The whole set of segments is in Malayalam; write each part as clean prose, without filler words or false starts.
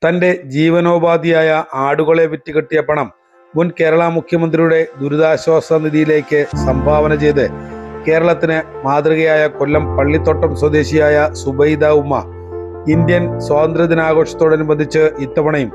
തന്റെ ജീവനോപാധിയായ ആടുകളെ വിറ്റുകിട്ടിയ പണം മുൻ കേരള മുഖ്യമന്ത്രിയുടെ ദുരിതാശ്വാസ നിധിയിലേക്ക് സംഭാവന ചെയ്ത് കേരളത്തിന് മാതൃകയായ കൊല്ലം പള്ളിത്തോട്ടം സ്വദേശിയായ സുബൈദ ഉമ്മ ഇന്ത്യൻ സ്വാതന്ത്ര്യദിനാഘോഷത്തോടനുബന്ധിച്ച് ഇത്തവണയും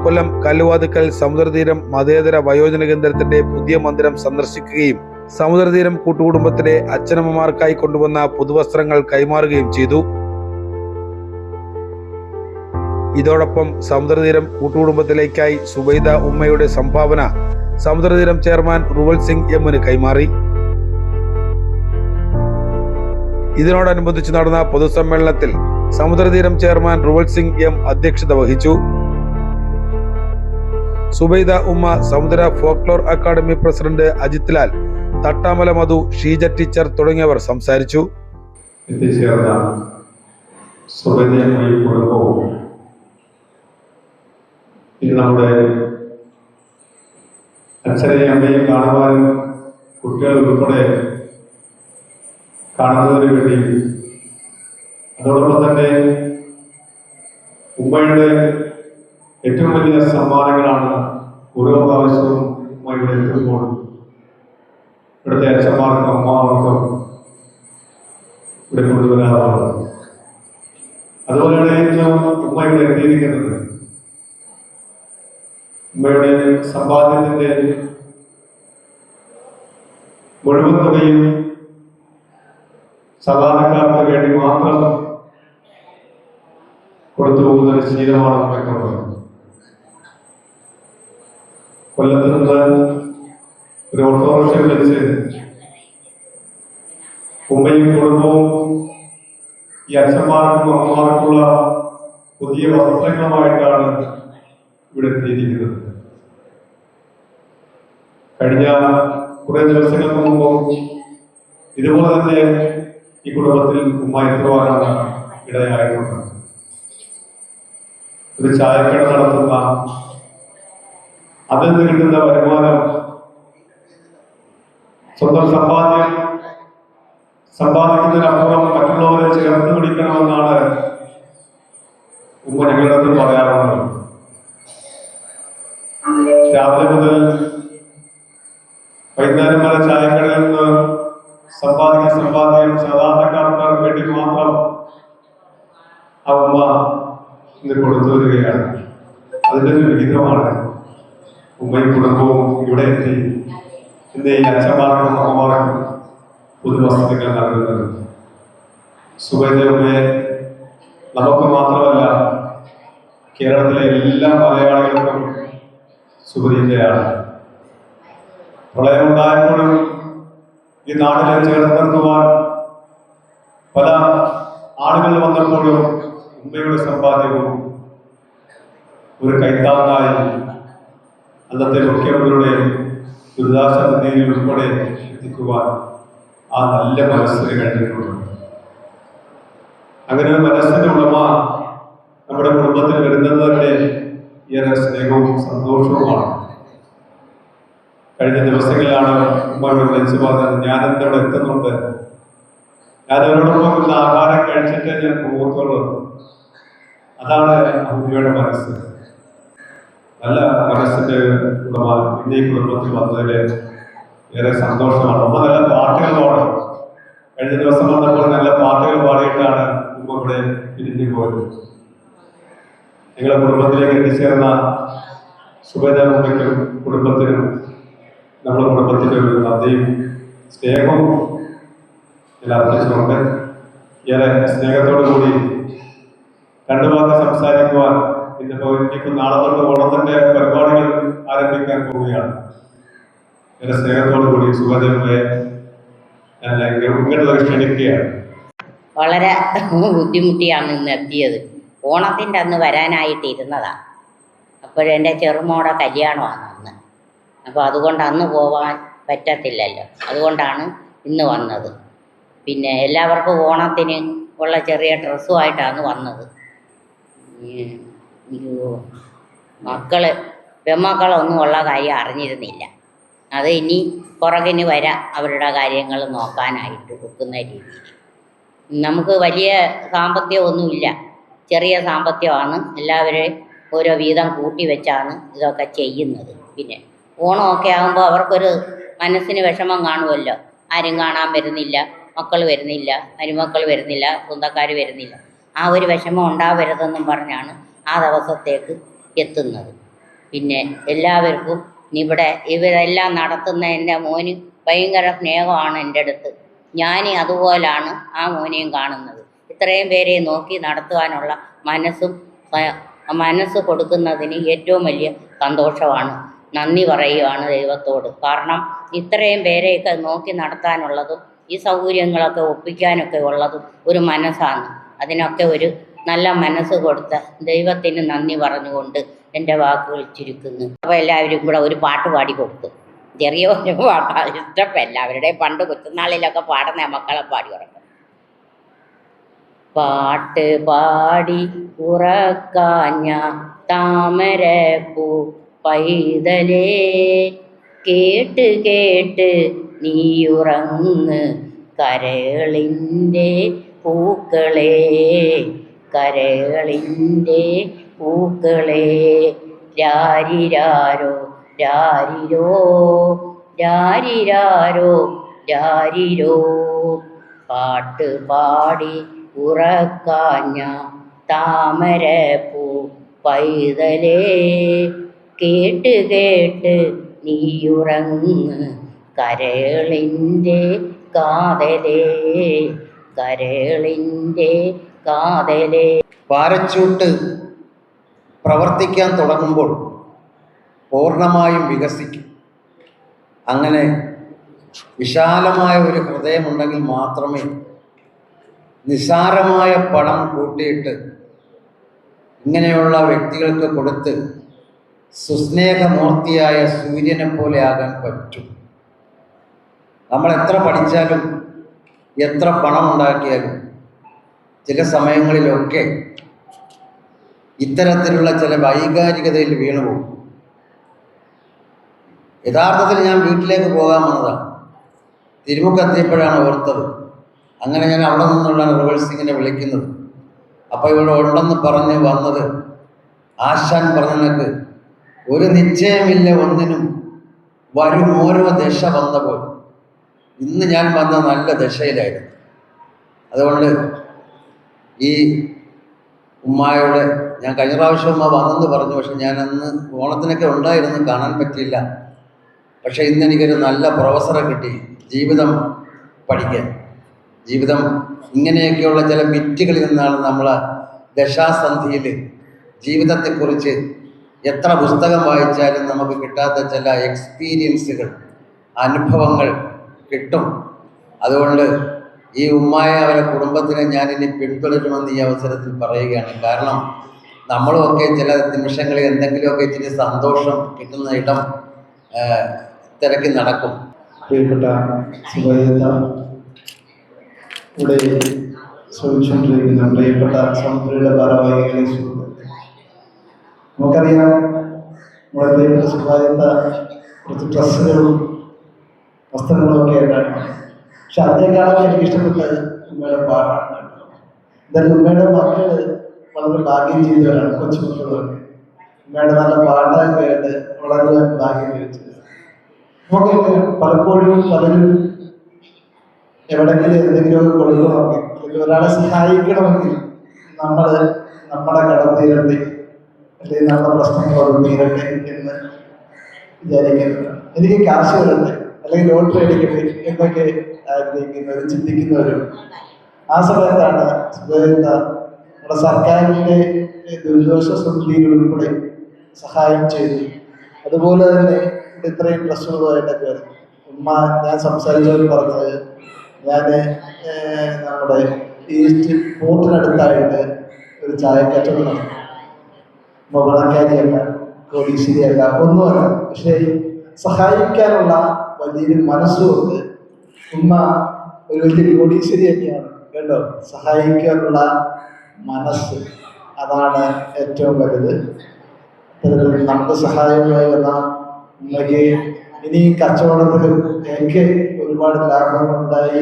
കൊല്ലം കല്ലുവാതുക്കൽ സമുദ്രതീരം മതേതര വയോജന കേന്ദ്രത്തിന്റെ പുതിയ മന്ദിരം സന്ദർശിക്കുകയും സമുദ്രതീരം കൂട്ടുകുടുംബത്തിലെ അച്ഛനമ്മമാർക്കായി കൊണ്ടുവന്ന പുതുവസ്ത്രങ്ങൾ കൈമാറുകയും ചെയ്തു. ഇതോടൊപ്പം സമുദ്രതീരം കൂട്ടുകുടുംബത്തിലേക്കായി സുബൈദ ഉമ്മയുടെ സംഭാവന സമുദ്രതീരം ചെയർമാൻ റുവൽ സിംഗ് എമ്മിന് കൈമാറി. ഇതിനോടനുബന്ധിച്ച് നടന്ന പൊതുസമ്മേളനത്തിൽ സമുദ്രതീരം ചെയർമാൻ റുവൽ സിംഗ് എം അധ്യക്ഷത വഹിച്ചു. സുബൈദ ഉമ്മ Samudra folklore academy president Ajith Lal, Thattamala Madhu, Sheeja teacher തുടങ്ങിയവർ സംസാരിച്ചു. നമ്മുടെ അച്ഛനെയും അമ്മയും കാണുവാനും കുട്ടികൾ ഉൾപ്പെടെ കാണുന്നതിന് വേണ്ടി അതോടൊപ്പം തന്നെ ഉമ്മയുടെ ഏറ്റവും വലിയ സമ്മാനങ്ങളാണ് ഓരോ പ്രാവശ്യവും ഉമ്മ ഇവിടെ എത്തുമ്പോൾ ഇവിടുത്തെ അച്ഛന്മാർക്കും അമ്മമാർക്കും ഇവിടെ കൊണ്ടുവരാറുള്ളത്. അതുപോലെയാണ് ഇന്ന് ഉമ്മ ഇവിടെ എത്തിയിരിക്കുന്നത്. ഉമ്മയുടെ സമ്പാദ്യത്തിന്റെ മുഴുവൻ തുകയും സാധാരണക്കാർക്ക് വേണ്ടി മാത്രം കൊടുത്തു പോകുന്ന ഒരു ശീലമാണ് ഉമ്മയ്ക്കുള്ളത്. കൊല്ലത്ത് നിന്ന് ഒരു ഓട്ടോറിക്ഷ വിളിച്ച് ഉമ്മയും കുടുംബവും ഈ അച്ഛന്മാർക്കും അമ്മമാർക്കുള്ള പുതിയ വസ്ത്രങ്ങളുമായിട്ടാണ് ഇവിടെ എത്തിയിരിക്കുന്നത്. കഴിഞ്ഞ കുറെ ദിവസങ്ങൾക്ക് മുമ്പ് ഇതുപോലെ തന്നെ ഈ കുടുംബത്തിൽ ഉമ്മ എത്തുവാനാണ് ഇടയായിട്ടുണ്ട്. ഒരു ചായക്കട നടത്തുന്ന അതിൽ നിന്ന് കിട്ടുന്ന വരുമാനം സ്വന്തം സമ്പാദിക്കുന്നതിനപ്പുറം മറ്റുള്ളവരെ ചേർത്ത് പിടിക്കണമെന്നാണ് ഉമ്മ ഞങ്ങളുടെ അടുത്ത് പറയാറുള്ളത്. രാവിലെ മുതൽ വൈകുന്നേരം വരെ ചായക്കടയിൽ നിന്ന് സമ്പാദ്യം സാധാരണക്കാർക്ക് വേണ്ടി മാത്രം ആ ഉമ്മ ഇന്ന് കൊടുത്തു വരികയാണ്. അതിൻ്റെ ഒരു വിഹിതമാണ് ഉമ്മയും കുടുംബവും ഇവിടെ എത്തി ഇന്ന് ഈ അച്ഛന്മാർക്കും അമ്മമാർക്കും പുതുവസ്ത്രങ്ങൾ നൽകുന്നത്. സുബൈദ ഉമ്മയെ നമുക്ക് മാത്രമല്ല കേരളത്തിലെ എല്ലാ മലയാളികൾക്കും സുപരിചിതയാണ്. പ്രളയമുണ്ടായപ്പോഴും ഈ നാട്ടിലെ ചേർത്ത് നിർത്തുവാൻ പല ആളുകൾ വന്നപ്പോഴും ഉമ്മയുടെ സമ്പാദ്യവും ഒരു കൈത്താങ്ങായി അന്നത്തെ മുഖ്യമന്ത്രിയുടെ ദുരിതാശ്വാസ നിധിയിൽ ഉൾപ്പെടെ എത്തിക്കുവാൻ ആ നല്ല മനസ്സിന് കഴിഞ്ഞിട്ടുണ്ട്. അങ്ങനെ ഒരു മനസ്സിന്റെ ഉടമ നമ്മുടെ കുടുംബത്തിൽ വരുന്നത് തന്നെ ഏറെ സ്നേഹവും സന്തോഷവുമാണ്. കഴിഞ്ഞ ദിവസങ്ങളിലാണ് ഉമ്മയോട് വിളിച്ചു പറഞ്ഞത്, ഞാനെന്താ ഇവിടെ എത്തുന്നുണ്ട്, ഞാൻ അവരോടൊപ്പം ഇന്ന് ആഹാരം കഴിച്ചിട്ടേ ഞാൻ പോകത്തുള്ളൂ. അതാണ് ഉമ്മയുടെ മനസ്സ്. നല്ല മനസ്സിന്റെ ഉടമ ഇന്ന് ഈ കുടുംബത്തിൽ വന്നതിൽ ഏറെ സന്തോഷമാണ്. ഉമ്മ നല്ല പാട്ടുകൾ പാടും. കഴിഞ്ഞ ദിവസം വന്നപ്പോൾ നല്ല പാട്ടുകൾ പാടിയിട്ടാണ് ഉമ്മ ഇവിടെ പിരിഞ്ഞു പോയത്. നിങ്ങളുടെ കുടുംബത്തിലേക്ക് എത്തിച്ചേർന്ന സുബൈദ ഉമ്മയ്ക്കും കുടുംബത്തിനും നമ്മുടെ കുടുംബത്തിൻ്റെ ഒരു നന്ദിയും സ്നേഹവും ഞാൻ അർപ്പിച്ചുകൊണ്ട് ഏറെ സ്നേഹത്തോടു കൂടി രണ്ടു വാക്ക് സംസാരിക്കുവാൻ ഇന്നിപ്പോൾ നാളെ തൊട്ട് ഓണത്തിന്റെ പരിപാടികൾ ആരംഭിക്കാൻ പോവുകയാണ്. ഏറെ സ്നേഹത്തോടു കൂടി സുബൈദ ഉമ്മയെ ഞാൻ ഇങ്ങോട്ട് ക്ഷണിക്കുകയാണ്. വളരെ ബുദ്ധിമുട്ടിയാണ് ഇന്ന് എത്തിയത്. ഓണത്തിൻ്റെ അന്ന് വരാനായിട്ടിരുന്നതാണ്. അപ്പോഴെൻ്റെ ചെറുമോടെ കല്യാണമാണ് അന്ന്. അപ്പോൾ അതുകൊണ്ട് അന്ന് പോവാൻ പറ്റത്തില്ലല്ലോ, അതുകൊണ്ടാണ് ഇന്ന് വന്നത്. പിന്നെ എല്ലാവർക്കും ഓണത്തിന് ഉള്ള ചെറിയ ഡ്രസ്സുമായിട്ടാണ് വന്നത്. പെമ്മക്കളൊന്നും ഉള്ള കാര്യം അറിഞ്ഞിരുന്നില്ല. അത് ഇനി പുറകിന് വരാം അവരുടെ കാര്യങ്ങൾ നോക്കാനായിട്ട് വെക്കുന്ന രീതിയിൽ. നമുക്ക് വലിയ സാമ്പത്തികമൊന്നുമില്ല, ചെറിയ സാമ്പത്തികമാണ്. എല്ലാവരെയും ഓരോ വീതം കൂട്ടി വെച്ചാണ് ഇതൊക്കെ ചെയ്യുന്നത്. പിന്നെ ഓണമൊക്കെ ആകുമ്പോൾ അവർക്കൊരു മനസ്സിന് വിഷമം കാണുമല്ലോ. ആരും കാണാൻ വരുന്നില്ല, മക്കൾ വരുന്നില്ല, മരുമക്കൾ വരുന്നില്ല, സ്വന്തക്കാർ വരുന്നില്ല. ആ ഒരു വിഷമം ഉണ്ടാവരുതെന്നും പറഞ്ഞാണ് ആ ദിവസത്തേക്ക് എത്തുന്നത്. പിന്നെ എല്ലാവർക്കും ഇവിടെ ഇവരെല്ലാം നടത്തുന്ന എൻ്റെ മോന് ഭയങ്കര സ്നേഹമാണ് എൻ്റെ അടുത്ത്. ഞാൻ അതുപോലാണ് ആ മോനെയും കാണുന്നത്. ഇത്രയും പേരെ നോക്കി നടത്തുവാനുള്ള മനസ്സ് കൊടുക്കുന്നതിന് ഏറ്റവും വലിയ സന്തോഷമാണ്. നന്ദി പറയുകയാണ് ദൈവത്തോട്. കാരണം ഇത്രയും പേരെയൊക്കെ നോക്കി നടത്താനുള്ളതും ഈ സൗകര്യങ്ങളൊക്കെ ഒപ്പിക്കാനൊക്കെ ഉള്ളതും ഒരു മനസ്സാണ്. അതിനൊക്കെ ഒരു നല്ല മനസ്സ് കൊടുത്ത ദൈവത്തിന് നന്ദി പറഞ്ഞുകൊണ്ട് എൻ്റെ വാക്കുകൾ ചുരുക്കുന്നു. അപ്പോൾ എല്ലാവരും കൂടെ ഒരു പാട്ട് പാടി കൊടുത്തു. ചെറിയ ഒരു പാട്ടാണ്, ഇഷ്ടപ്പെട്ട എല്ലാവരുടെയും പണ്ട് കൊച്ചുനാളിലൊക്കെ പാടുന്ന മക്കളെ പാടി ഉറക്കും. പാട്ട് പാടി ഉറക്കാഞ്ഞ താമരപ്പൂ പൈതലേ, കേട്ട് കേട്ട് നീയുറങ്ങ് കരളിൻ്റെ പൂക്കളേ, കരളിൻ്റെ പൂക്കളേ. രാരിരാരോ രാരിരോ, രാരിരാരോ രാരിരോ. പാട്ട് പാടി ഉറക്കാഞ്ഞ താമരപ്പൂ പൈതലേ, കേട്ട് കേട്ട് നീയുറങ്ങ് കരളിൻ്റെ കാതലേ, കരളിൻ്റെ കാതലേ. പാരച്യൂട്ട് പ്രവർത്തിക്കാൻ തുടങ്ങുമ്പോൾ പൂർണ്ണമായും വികസിക്കും. അങ്ങനെ വിശാലമായ ഒരു ഹൃദയമുണ്ടെങ്കിൽ മാത്രമേ നിസ്സാരമായ പണം കൂട്ടിയിട്ട് ഇങ്ങനെയുള്ള വ്യക്തികൾക്ക് കൊടുത്ത് സുസ്നേഹമൂർത്തിയായ സൂര്യനെ പോലെ ആകാൻ പറ്റും. നമ്മൾ എത്ര പഠിച്ചാലും എത്ര പണം ഉണ്ടാക്കിയാലും ചില സമയങ്ങളിലൊക്കെ ഇത്തരത്തിലുള്ള ചില വൈകാരികതയിൽ വീണുപോകും. യഥാർത്ഥത്തിൽ ഞാൻ വീട്ടിലേക്ക് പോകാൻ വന്നതാണ്. തിരുമുക്കെത്തിയപ്പോഴാണ് ഓർത്തത്. അങ്ങനെ ഞാൻ അവിടെ നിന്നുള്ള റിവേഴ്സിങ്ങിനെ വിളിക്കുന്നത്. അപ്പോൾ ഇവിടെ ഉണ്ടെന്ന് പറഞ്ഞ് വന്നത് ആശാൻ പറഞ്ഞനക്ക് ഒരു നിശ്ചയമില്ല ഒന്നിനും, വരും ഓരോ ദശ വന്നപ്പോൾ ഇന്ന് ഞാൻ വന്ന നല്ല ദശയിലായിരുന്നു. അതുകൊണ്ട് ഈ ഉമ്മായോട് ഞാൻ കഴിഞ്ഞ പ്രാവശ്യം ഉമ്മ വന്നെന്ന് പറഞ്ഞു. പക്ഷെ ഞാൻ അന്ന് ഓണത്തിനൊക്കെ ഉണ്ടായിരുന്നു, കാണാൻ പറ്റിയില്ല. പക്ഷെ ഇന്ന് എനിക്കൊരു നല്ല പ്രൊഫസറെ കിട്ടി ജീവിതം പഠിക്കാൻ. ജീവിതം ഇങ്ങനെയൊക്കെയുള്ള ചില ബിറ്റുകളിൽ നിന്നാണ് നമ്മൾ ദശാസന്ധിയിൽ ജീവിതത്തെക്കുറിച്ച് എത്ര പുസ്തകം വായിച്ചാലും നമുക്ക് കിട്ടാത്ത ചില എക്സ്പീരിയൻസുകൾ, അനുഭവങ്ങൾ കിട്ടും. അതുകൊണ്ട് ഈ ഉമ്മായ അവരെ കുടുംബത്തിനെ ഞാനിനി പിന്തുടരുമെന്ന് ഈ അവസരത്തിൽ പറയുകയാണ്. കാരണം നമ്മളുമൊക്കെ ചില നിമിഷങ്ങളിൽ എന്തെങ്കിലുമൊക്കെ ഇച്ചിരി സന്തോഷം കിട്ടുന്ന ഇടം തിരക്കി നടക്കും. പ്രിയപ്പെട്ട സുബൈദ, ഇവിടെ ശ്രമിച്ചുകൊണ്ടിരിക്കുന്ന പ്രിയപ്പെട്ട സമുദ്രയുടെ ഭാരവാഹികളെ, നമുക്കറിയാം നമ്മുടെ പ്രിയപ്പെട്ട സുബൈദ കുറച്ച് ഡ്രസ്സുകളും വസ്ത്രങ്ങളും ഒക്കെ ആയിട്ടാണ്. പക്ഷെ അതിനേക്കാളും എനിക്ക് ഇഷ്ടപ്പെട്ടത് ഉമ്മയുടെ പാട്ടാണ്. എന്തായാലും ഉമ്മയുടെ മക്കള് വളരെ ഭാഗ്യം ചെയ്തവരാണ്. കൊച്ചു മക്കളൊക്കെ ഉമ്മയുടെ നല്ല പാട്ടാൻ കേട്ട് വളരെ ഭാഗ്യം ലഭിച്ചത്. നമുക്കൊക്കെ പലപ്പോഴും പലരും എവിടെങ്കിലും എന്തെങ്കിലുമൊക്കെ കൊടുക്കണമെങ്കിൽ അല്ലെങ്കിൽ ഒരാളെ സഹായിക്കണമെങ്കിൽ നമ്മൾ നമ്മുടെ കടം തീരട്ടെ അല്ലെങ്കിൽ നമ്മുടെ പ്രശ്നങ്ങളോട് തീരട്ടെ എന്ന് വിചാരിക്കുന്നത്. എനിക്ക് കാശ് വരട്ടെ അല്ലെങ്കിൽ ലോട്ടറി അടിക്കട്ടെ എന്നൊക്കെ ആഗ്രഹിക്കുന്നവരും ചിന്തിക്കുന്നവരും. ആ സമയത്താണ് നമ്മുടെ സർക്കാരിൻ്റെ ദുരിതാശ്വാസ നിധിയിൽ ഉൾപ്പെടെ സഹായം ചെയ്തു. അതുപോലെ തന്നെ ഇവിടെ ഇത്രയും ഡ്രസ്സുകളുമായിട്ടൊക്കെ വരുന്നു. ഉമ്മ ഞാൻ സംസാരിച്ചവർ പറഞ്ഞത്, ഞാൻ നമ്മുടെ ഈസ്റ്റ് പോർട്ടിനടുത്തായിട്ട് ഒരു ചായക്കച്ചവടം നടന്നു. ഉമ്മ പണക്കാരിയല്ല, കോടീശ്വരിയല്ല, ഒന്നുമല്ല. പക്ഷേ സഹായിക്കാനുള്ള വലിയൊരു മനസ്സുകൊണ്ട് ഉമ്മ ഒരു വലിയ കോടീശ്വരി തന്നെയാണ് കേട്ടോ. സഹായിക്കാനുള്ള മനസ്സ്, അതാണ് ഏറ്റവും വലുത്. നമുക്ക് സഹായമായി വന്ന ഉമ്മയ്ക്ക് ഇനി കച്ചവടത്തിലും എനിക്ക് ഒരുപാട് ലാഭങ്ങളുണ്ടായി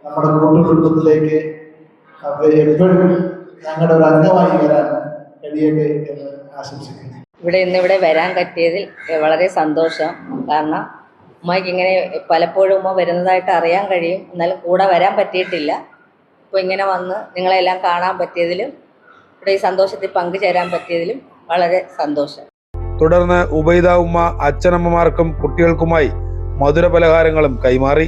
നമ്മുടെ കൂട്ടുകുടുംബത്തിലേക്ക് അത് എപ്പോഴും ഞങ്ങളുടെ ഒരു അംഗമായി വരാൻ കഴിയട്ടെ എന്ന് ആശംസിക്കുന്നു. ഇന്നിവിടെ വരാൻ പറ്റിയതിൽ വളരെ സന്തോഷം. കാരണം ഉമ്മയ്ക്ക് ഇങ്ങനെ പലപ്പോഴും ഉമ്മ വരുന്നതായിട്ട് അറിയാൻ കഴിയും, എന്നാലും കൂടെ വരാൻ പറ്റിയിട്ടില്ല. ഇപ്പോൾ ഇങ്ങനെ വന്ന് നിങ്ങളെല്ലാം കാണാൻ പറ്റിയതിലും ഇവിടെ ഈ സന്തോഷത്തിൽ പങ്കുചേരാൻ പറ്റിയതിലും വളരെ സന്തോഷം. തുടർന്ന് ഉബൈദ ഉമ്മ അച്ഛനമ്മമാർക്കും കുട്ടികൾക്കുമായി മധുര പലഹാരങ്ങളും കൈമാറി.